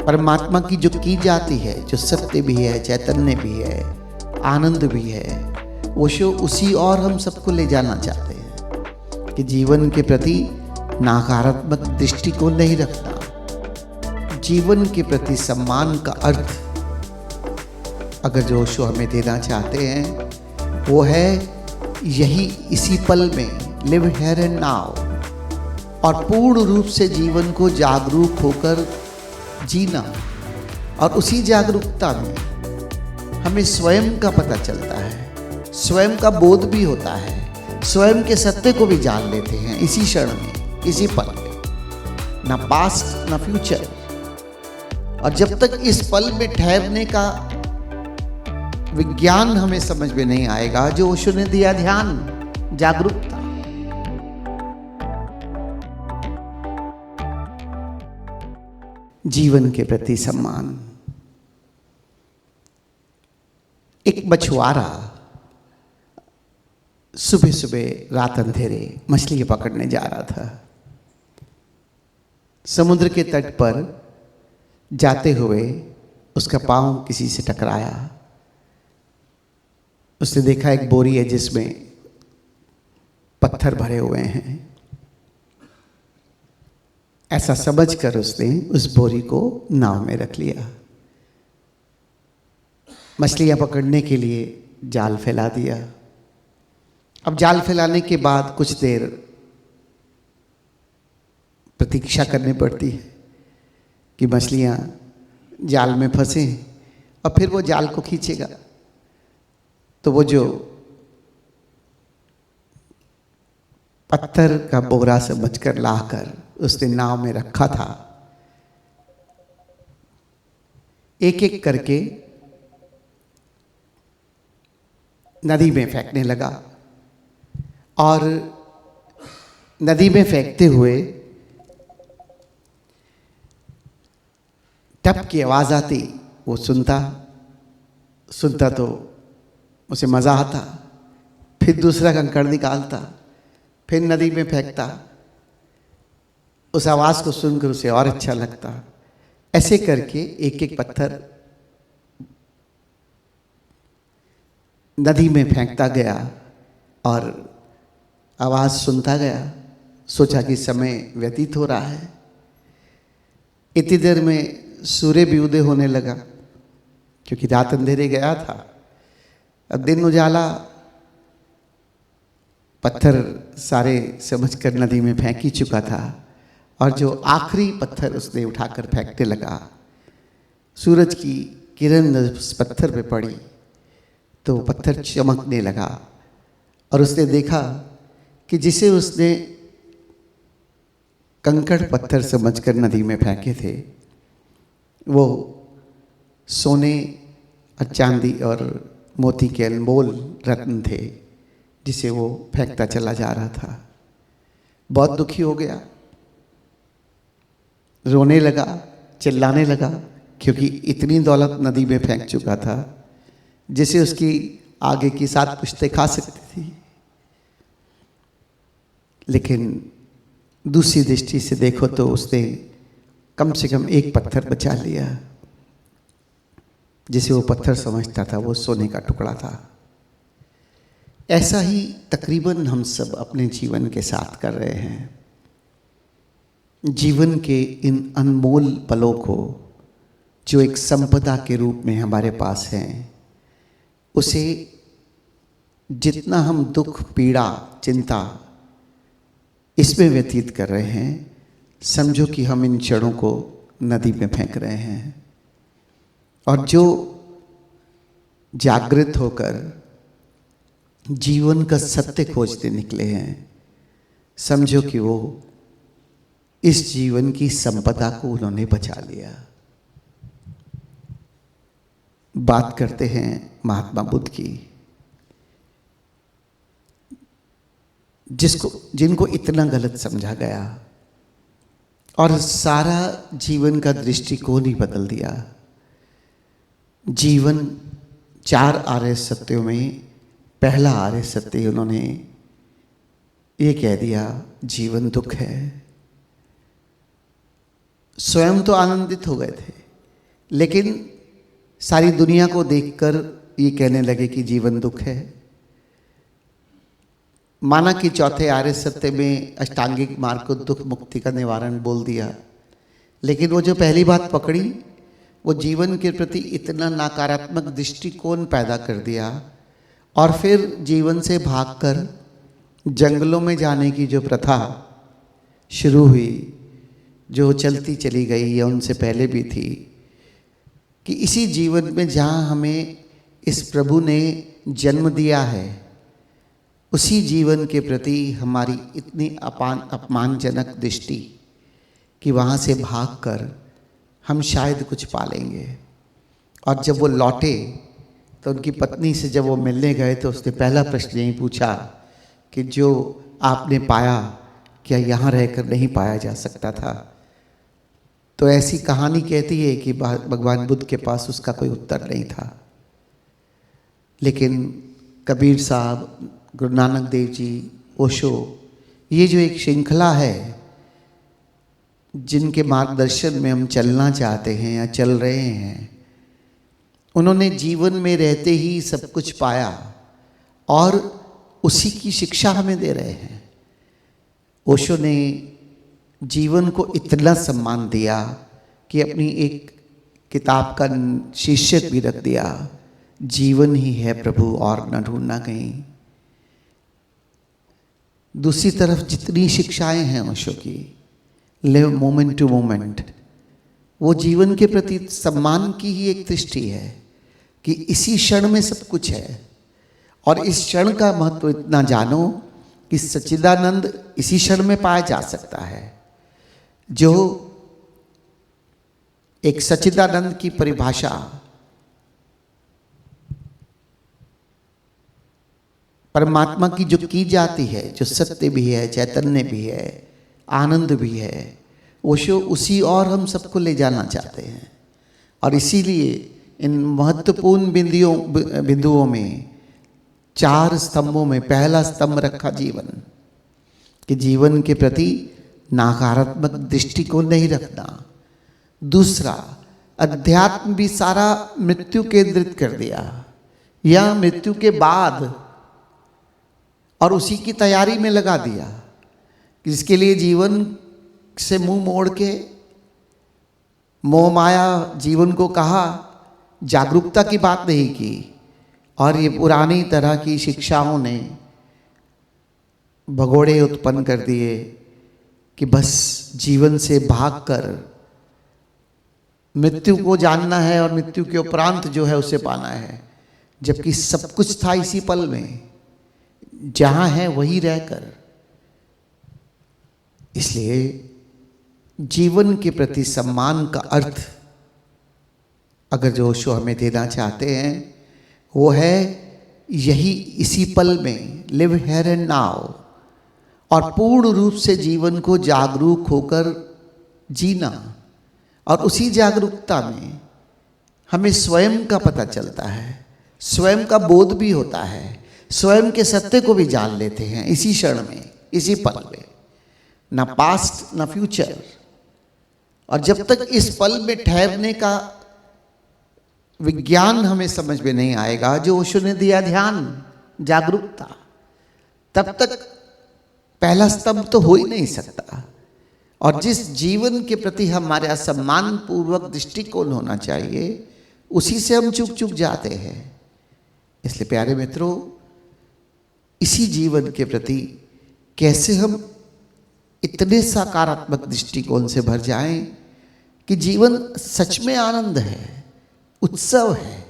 परमात्मा की जो की जाती है, जो सत्य भी है, चैतन्य भी है, आनंद भी है, वो शो उसी और हम सबको ले जाना चाहते हैं कि जीवन के प्रति नकारात्मक दृष्टिकोण नहीं रखना। जीवन के प्रति सम्मान का अर्थ अगर जो ओशो हमें देना चाहते हैं वो है यही, इसी पल में, लिव हियर एंड नाउ, और पूर्ण रूप से जीवन को जागरूक होकर जीना। और उसी जागरूकता में हमें स्वयं का पता चलता है, स्वयं का बोध भी होता है, स्वयं के सत्य को भी जान लेते हैं इसी क्षण में, इसी पल में, ना पास्ट ना फ्यूचर। और जब तक इस पल में ठहरने का विज्ञान हमें समझ में नहीं आएगा, जो ओशो ने दिया ध्यान, जागरूकता, जीवन के प्रति सम्मान। एक मछुआरा सुबह सुबह रात अंधेरे मछली पकड़ने जा रहा था। समुद्र के तट पर जाते हुए उसका पांव किसी से टकराया। उसने देखा एक बोरी है जिसमें पत्थर भरे हुए हैं। ऐसा समझकर उसने उस बोरी को नाव में रख लिया। मछलियां पकड़ने के लिए जाल फैला दिया। अब जाल फैलाने के बाद कुछ देर प्रतीक्षा करनी पड़ती है कि मछलियां जाल में फंसे और फिर वो जाल को खींचेगा। तो वो जो पत्थर का बोरा समझकर लाकर उसने नाव में रखा था, एक एक करके नदी में फेंकने लगा। और नदी में फेंकते हुए टप की आवाज आती, वो सुनता तो उसे मजा आता। फिर दूसरा कंकड़ निकालता, फिर नदी में फेंकता। उस आवाज को सुनकर उसे और अच्छा लगता। ऐसे करके एक एक पत्थर नदी में फेंकता गया और आवाज सुनता गया। सोचा कि समय व्यतीत हो रहा है। इतनी देर में सूर्य भी उदय होने लगा, क्योंकि रात अंधेरे गया था। अब दिन उजाला। पत्थर सारे समझकर नदी में फेंक ही चुका था और जो आखिरी पत्थर उसने उठाकर फेंकने लगा, सूरज की किरण उस पत्थर पे पड़ी तो पत्थर चमकने लगा। और उसने देखा कि जिसे उसने कंकड़ पत्थर समझकर नदी में फेंके थे, वो सोने और चांदी और मोती के अनमोल रत्न थे, जिसे वो फेंकता चला जा रहा था। बहुत दुखी हो गया, रोने लगा, चिल्लाने लगा, क्योंकि इतनी दौलत नदी में फेंक चुका था जिसे उसकी आगे की 7 पुश्तें खा सकती थी। लेकिन दूसरी दृष्टि से देखो तो उसने कम से कम एक पत्थर बचा लिया। जिसे वो पत्थर समझता था वो सोने का टुकड़ा था। ऐसा ही तकरीबन हम सब अपने जीवन के साथ कर रहे हैं। जीवन के इन अनमोल पलों को, जो एक संपदा के रूप में हमारे पास हैं, उसे जितना हम दुख, पीड़ा, चिंता इसमें व्यतीत कर रहे हैं, समझो कि हम इन क्षणों को नदी में फेंक रहे हैं। और जो जागृत होकर जीवन का सत्य खोजते निकले हैं, समझो कि वो इस जीवन की संपदा को उन्होंने बचा लिया। बात करते हैं महात्मा बुद्ध की, जिनको इतना गलत समझा गया और सारा जीवन का दृष्टिकोण ही बदल दिया। जीवन 4 आर्य सत्यों में पहला आर्य सत्य उन्होंने ये कह दिया, जीवन दुख है। स्वयं तो आनंदित हो गए थे, लेकिन सारी दुनिया को देखकर ये कहने लगे कि जीवन दुख है। माना कि चौथे आर्य सत्य में अष्टांगिक मार्ग को दुख मुक्ति का निवारण बोल दिया, लेकिन वो जो पहली बात पकड़ी वो जीवन के प्रति इतना नकारात्मक दृष्टिकोण पैदा कर दिया, और फिर जीवन से भागकर जंगलों में जाने की जो प्रथा शुरू हुई, जो चलती चली गई या उनसे पहले भी थी, कि इसी जीवन में जहाँ हमें इस प्रभु ने जन्म दिया है, उसी जीवन के प्रति हमारी इतनी अपमानजनक दृष्टि कि वहाँ से भागकर हम शायद कुछ पालेंगे। और जब वो लौटे तो उनकी पत्नी से जब वो मिलने गए तो उसने पहला प्रश्न यही पूछा कि जो आपने पाया क्या यहाँ रहकर नहीं पाया जा सकता था? तो ऐसी कहानी कहती है कि भगवान बुद्ध के पास उसका कोई उत्तर नहीं था। लेकिन कबीर साहब, गुरु नानक देव जी, ओशो, ये जो एक श्रृंखला है जिनके मार्गदर्शन में हम चलना चाहते हैं या चल रहे हैं, उन्होंने जीवन में रहते ही सब कुछ पाया और उसी की शिक्षा हमें दे रहे हैं। ओशो ने जीवन को इतना सम्मान दिया कि अपनी एक किताब का शीर्षक भी रख दिया, जीवन ही है प्रभु और न ढूंढना कहीं। दूसरी तरफ जितनी शिक्षाएं हैं ओशो की, लिव मोमेंट टू मोमेंट, वो जीवन के प्रति सम्मान की ही एक दृष्टि है कि इसी क्षण में सब कुछ है, और इस क्षण का महत्व इतना जानो कि सच्चिदानंद इसी क्षण में पाया जा सकता है। जो एक सच्चिदानंद की परिभाषा परमात्मा की जो की जाती है, जो सत्य भी है, चैतन्य भी है, आनंद भी है, ओशो उसी और हम सबको ले जाना चाहते हैं। और इसीलिए इन महत्वपूर्ण बिंदुओं में, 4 स्तंभों में पहला स्तंभ रखा जीवन, कि जीवन के प्रति नकारात्मक दृष्टिकोण नहीं रखना। दूसरा, अध्यात्म भी सारा मृत्यु केंद्रित कर दिया, या मृत्यु के बाद और उसी की तैयारी में लगा दिया, जिसके लिए जीवन से मुंह मोड़ के मोह माया जीवन को कहा, जागरूकता की बात नहीं की। और ये पुरानी तरह की शिक्षाओं ने भगोड़े उत्पन्न कर दिए कि बस जीवन से भागकर मृत्यु को जानना है और मृत्यु के उपरांत जो है उसे पाना है, जबकि सब कुछ था इसी पल में, जहां है वही रहकर। इसलिए जीवन के प्रति सम्मान का अर्थ अगर जो ओशो हमें देना चाहते हैं वो है यही, इसी पल में, लिव हियर एंड नाउ, और पूर्ण रूप से जीवन को जागरूक होकर जीना। और उसी जागरूकता में हमें स्वयं का पता चलता है, स्वयं का बोध भी होता है, स्वयं के सत्य को भी जान लेते हैं इसी क्षण में, इसी पल में, ना पास्ट ना फ्यूचर। और जब तक इस पल में ठहरने का विज्ञान हमें समझ में नहीं आएगा, जो ओशो ने दिया ध्यान, जागरूकता, तब तक पहला स्तंभ तो हो ही नहीं सकता। और जिस जीवन के प्रति हमारा सम्मान पूर्वक दृष्टिकोण होना चाहिए, उसी से हम चूक चूक जाते हैं। इसलिए प्यारे मित्रों, इसी जीवन के प्रति कैसे हम इतने सकारात्मक दृष्टिकोण से भर जाएं कि जीवन सच में आनंद है, उत्सव है,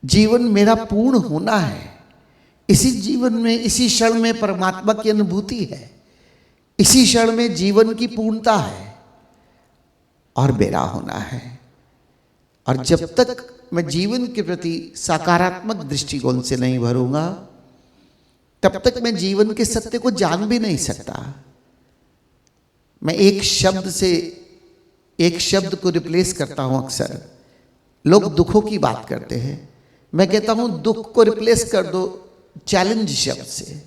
जीवन मेरा पूर्ण होना है, इसी जीवन में, इसी क्षण में परमात्मा की अनुभूति है, इसी क्षण में जीवन की पूर्णता है और मेरा होना है। और जब तक मैं जीवन के प्रति सकारात्मक दृष्टिकोण से नहीं भरूंगा, तब तक मैं जीवन के सत्य को जान भी नहीं सकता। मैं एक शब्द को रिप्लेस करता हूं। अक्सर लोग दुखों की बात करते हैं, मैं कहता हूं दुख को रिप्लेस कर दो चैलेंज शब्द से।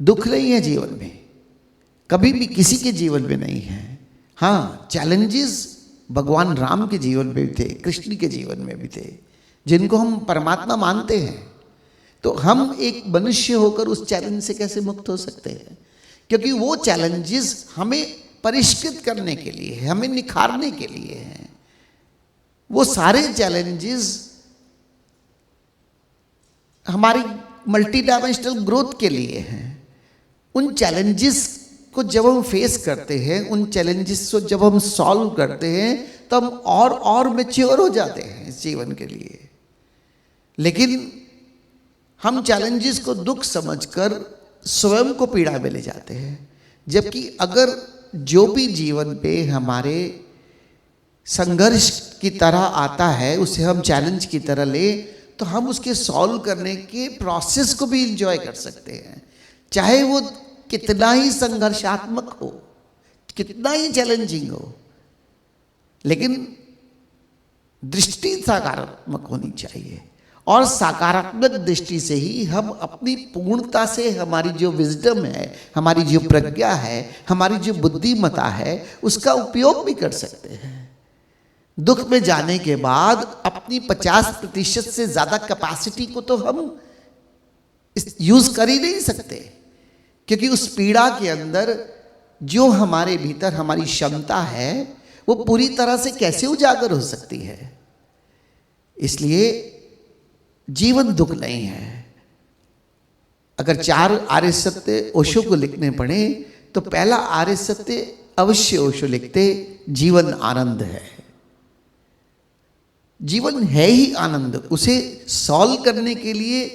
दुख नहीं है जीवन में, कभी भी किसी के जीवन में नहीं है। हाँ, चैलेंजेस भगवान राम के जीवन में भी थे, कृष्ण के जीवन में भी थे, जिनको हम परमात्मा मानते हैं। तो हम एक मनुष्य होकर उस चैलेंज से कैसे मुक्त हो सकते हैं? क्योंकि वो चैलेंजेस हमें परिष्कृत करने के लिए है, हमें निखारने के लिए हैं। वो सारे चैलेंजेस हमारी मल्टी डायमेंशनल ग्रोथ के लिए हैं। उन चैलेंजेस को जब हम फेस करते हैं, उन चैलेंजेस को जब हम सॉल्व करते हैं, तो हम और मैच्योर हो जाते हैं इस जीवन के लिए। लेकिन हम चैलेंजेस को दुख समझकर स्वयं को पीड़ा में ले जाते हैं। जबकि अगर जो भी जीवन पे हमारे संघर्ष की तरह आता है, उसे हम चैलेंज की तरह ले, तो हम उसके सॉल्व करने के प्रोसेस को भी इंजॉय कर सकते हैं। चाहे वो कितना ही संघर्षात्मक हो, कितना ही चैलेंजिंग हो, लेकिन दृष्टि सकारात्मक होनी चाहिए। और सकारात्मक दृष्टि से ही हम अपनी पूर्णता से हमारी जो विजडम है, हमारी जो प्रज्ञा है, हमारी जो बुद्धिमत्ता है, उसका उपयोग भी कर सकते हैं। दुख में जाने के बाद अपनी 50% से ज़्यादा कैपेसिटी को तो हम यूज कर ही नहीं सकते, क्योंकि उस पीड़ा के अंदर जो हमारे भीतर हमारी क्षमता है, वो पूरी तरह से कैसे उजागर हो सकती है। इसलिए जीवन दुख नहीं है। अगर 4 आर्य सत्य ओशो को लिखने पड़े, तो पहला आर्य सत्य अवश्य ओशो लिखते, जीवन आनंद है। जीवन है ही आनंद। उसे सॉल्व करने के लिए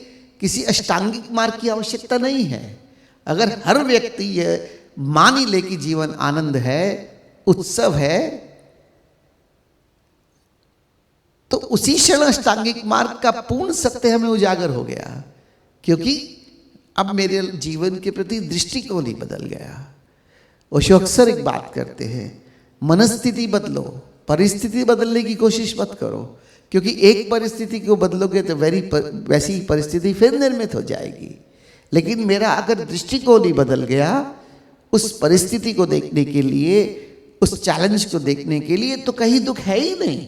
किसी अष्टांगिक मार्ग की आवश्यकता नहीं है। अगर हर व्यक्ति यह मान ही ले कि जीवन आनंद है, उत्सव है, तो उसी क्षण अष्टांगिक मार्ग का पूर्ण सत्य हमें उजागर हो गया। क्योंकि अब मेरे जीवन के प्रति दृष्टिकोण ही बदल गया। ओशो अक्सर एक बात करते हैं, मनस्थिति बदलो, परिस्थिति बदलने की कोशिश मत करो। क्योंकि एक परिस्थिति को बदलोगे तो वैसी परिस्थिति फिर निर्मित हो जाएगी। लेकिन मेरा अगर दृष्टिकोण ही बदल गया उस परिस्थिति को देखने के लिए, उस चैलेंज को देखने के लिए, तो कहीं दुख है ही नहीं।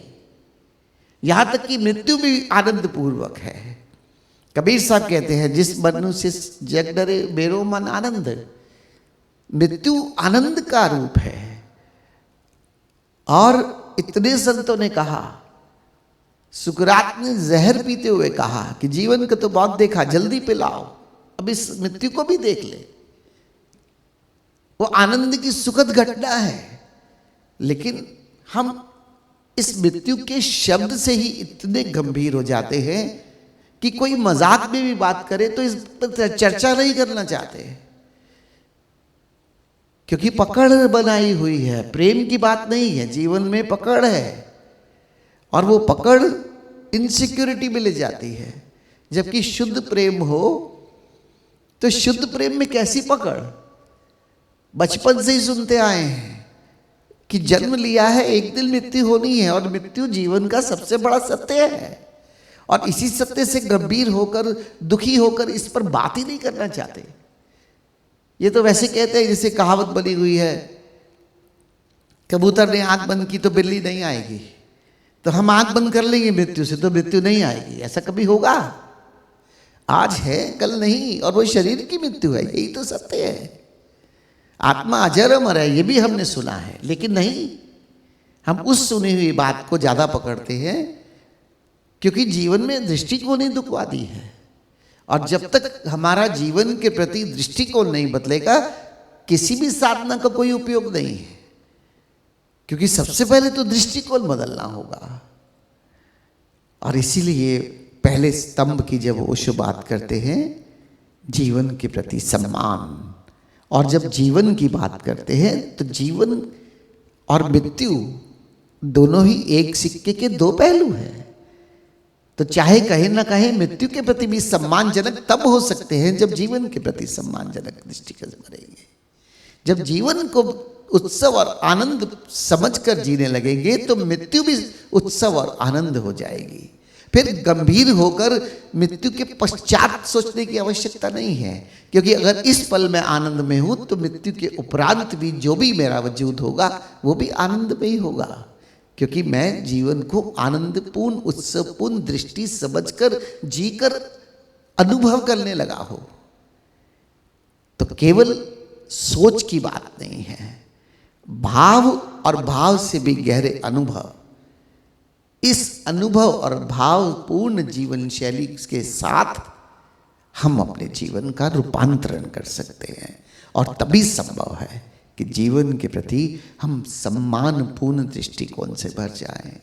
यहां तक कि मृत्यु भी आनंद पूर्वक है। कबीर साहब कहते हैं, जिस मनुष्य जग डरे मेरो मन आनंद। मृत्यु आनंद का रूप है। और इतने संतों ने कहा, सुकरात ने जहर पीते हुए कहा कि जीवन का तो बहुत देखा, जल्दी पिलाओ, अब इस मृत्यु को भी देख ले। वो आनंद की सुखद घटना है। लेकिन हम इस मृत्यु के शब्द से ही इतने गंभीर हो जाते हैं कि कोई मजाक में भी बात करे तो इस पर चर्चा नहीं करना चाहते, क्योंकि पकड़ बनाई हुई है। प्रेम की बात नहीं है, जीवन में पकड़ है, और वो पकड़ इनसिक्योरिटी में ले जाती है। जबकि शुद्ध प्रेम हो तो शुद्ध प्रेम में कैसी पकड़। बचपन से ही सुनते आए हैं कि जन्म लिया है, एक दिन मृत्यु होनी है, और मृत्यु जीवन का सबसे बड़ा सत्य है। और इसी सत्य से गंभीर होकर, दुखी होकर इस पर बात ही नहीं करना चाहते। ये तो वैसे कहते हैं जैसे कहावत बनी हुई है, कबूतर ने आंख बंद की तो बिल्ली नहीं आएगी। तो हम आंख बंद कर लेंगे मृत्यु से तो मृत्यु नहीं आएगी, ऐसा कभी होगा? आज है कल नहीं, और वो शरीर की मृत्यु है, यही तो सत्य है। आत्मा अजर अमर है, ये भी हमने सुना है, लेकिन नहीं, हम उस सुनी हुई बात को ज्यादा पकड़ते हैं, क्योंकि जीवन में दृष्टिकोण ही दुखवादी है। और जब तक हमारा जीवन के प्रति दृष्टिकोण नहीं बदलेगा, किसी भी साधना का कोई उपयोग नहीं है। क्योंकि सबसे पहले तो दृष्टिकोण बदलना होगा। और इसीलिए पहले स्तंभ की जब ओशो बात करते हैं, जीवन के प्रति सम्मान, और जब जीवन की बात करते हैं तो जीवन और मृत्यु दोनों ही एक सिक्के के दो पहलू हैं। तो चाहे कहे ना कहे, मृत्यु के प्रति भी सम्मानजनक तब हो सकते हैं जब जीवन के प्रति सम्मानजनक दृष्टिकोण बनेंगे। जब जीवन को उत्सव और आनंद समझकर जीने लगेंगे तो मृत्यु भी उत्सव और आनंद हो जाएगी। फिर गंभीर होकर मृत्यु के पश्चात सोचने की आवश्यकता नहीं है, क्योंकि अगर इस पल में आनंद में हूं तो मृत्यु के उपरांत भी जो भी मेरा वजूद होगा वो भी आनंद में ही होगा, क्योंकि मैं जीवन को आनंदपूर्ण उत्सवपूर्ण दृष्टि समझकर जीकर अनुभव करने लगा हो। तो केवल सोच की बात नहीं है, भाव और भाव से भी गहरे अनुभव, इस अनुभव और भावपूर्ण जीवन शैली के साथ हम अपने जीवन का रूपांतरण कर सकते हैं, और तभी संभव है कि जीवन के प्रति हम सम्मानपूर्ण दृष्टिकोण से भर जाएं।